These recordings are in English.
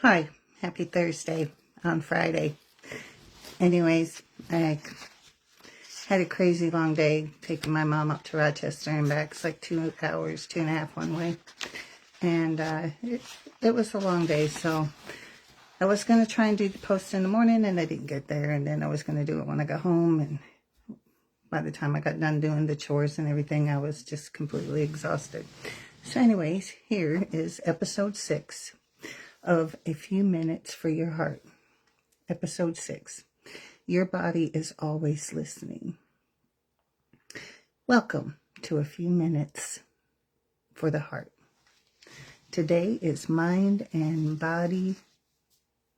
Hi, happy Thursday on Friday. Anyways, I had a crazy long day taking my mom up to Rochester and back. It's like 2 hours, 2.5 one way. And it was a long day, so I was going to try and do the post in the morning, and I didn't get there. And then I was going to do it when I got home. And by the time I got done doing the chores and everything, I was just completely exhausted. So anyways, here is episode 6 of A Few Minutes for Your Heart. Episode 6. Your body is always listening. Welcome to A Few Minutes for the Heart. Today is Mind and Body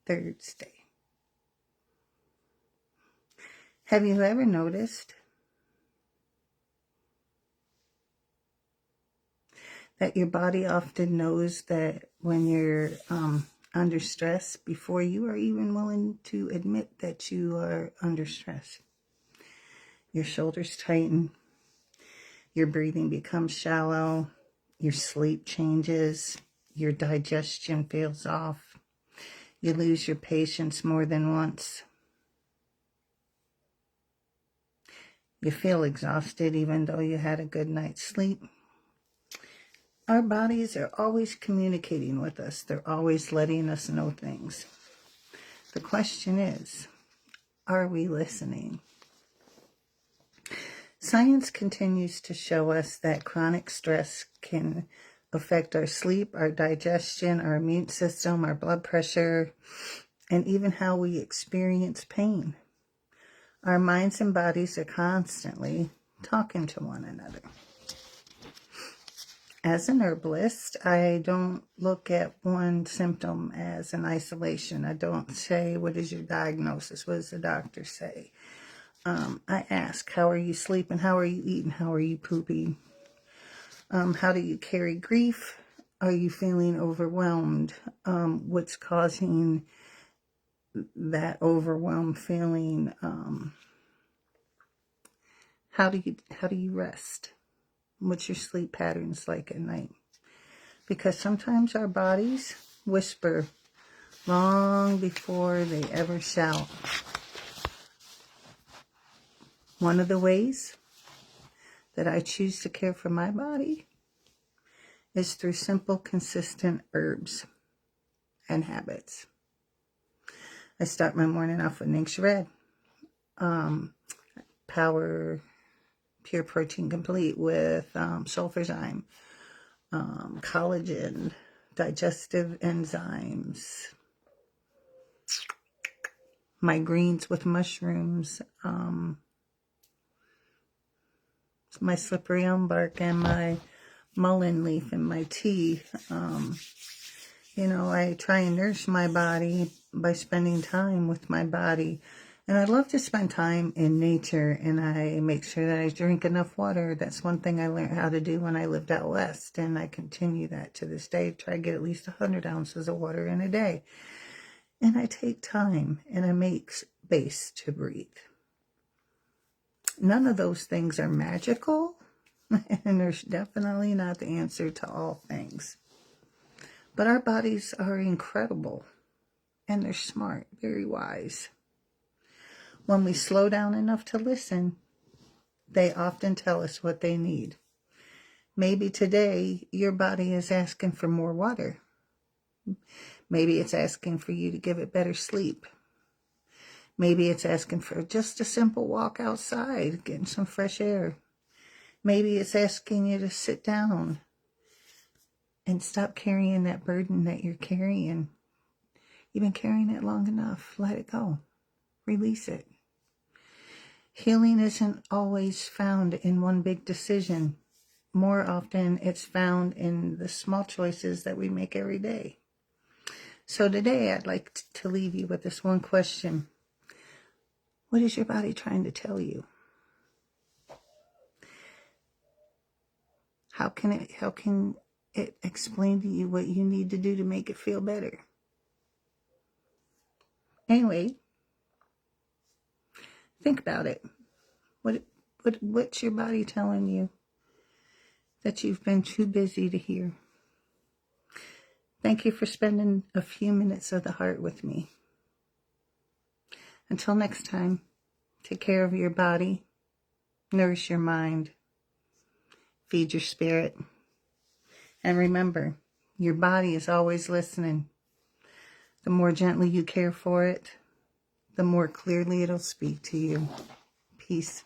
Thursday. Have you ever noticed that your body often knows that when you're under stress before you are even willing to admit that you are under stress? Your shoulders tighten, your breathing becomes shallow, your sleep changes, your digestion feels off, you lose your patience more than once, you feel exhausted even though you had a good night's sleep. Our bodies are always communicating with us. They're always letting us know things. The question is, are we listening? Science continues to show us that chronic stress can affect our sleep, our digestion, our immune system, our blood pressure, and even how we experience pain. Our minds and bodies are constantly talking to one another. As an herbalist, I don't look at one symptom as an isolation. I don't say, what is your diagnosis? What does the doctor say? I ask, how are you sleeping? How are you eating? How are you pooping? How do you carry grief? Are you feeling overwhelmed? What's causing that overwhelmed feeling? How do you rest? What's your sleep patterns like at night? Because sometimes our bodies whisper long before they ever shout. One of the ways that I choose to care for my body is through simple, consistent herbs and habits. I start my morning off with Ningxia Red, Power Pure Protein Complete with sulfurzyme, collagen, digestive enzymes, my greens with mushrooms, my slippery elm bark, and my mullein leaf in my tea. I try and nourish my body by spending time with my body. And I love to spend time in nature, and I make sure that I drink enough water. That's one thing I learned how to do when I lived out west, and I continue that to this day. Try to get at least 100 ounces of water in a day. And I take time, and I make space to breathe. None of those things are magical, and there's definitely not the answer to all things. But our bodies are incredible, and they're smart, very wise. When we slow down enough to listen, they often tell us what they need. Maybe today your body is asking for more water. Maybe it's asking for you to give it better sleep. Maybe it's asking for just a simple walk outside, getting some fresh air. Maybe it's asking you to sit down and stop carrying that burden that you're carrying. You've been carrying it long enough. Let it go. Release it. Healing isn't always found in one big decision. More often, it's found in the small choices that we make every day. So today, I'd like to leave you with this one question. What is your body trying to tell you? How can it explain to you what you need to do to make it feel better? Anyway, think about it. What's your body telling you that you've been too busy to hear? Thank you for spending a few minutes of the heart with me. Until next time, take care of your body, nourish your mind, feed your spirit, and remember, your body is always listening. The more gently you care for it, the more clearly it'll speak to you. Peace.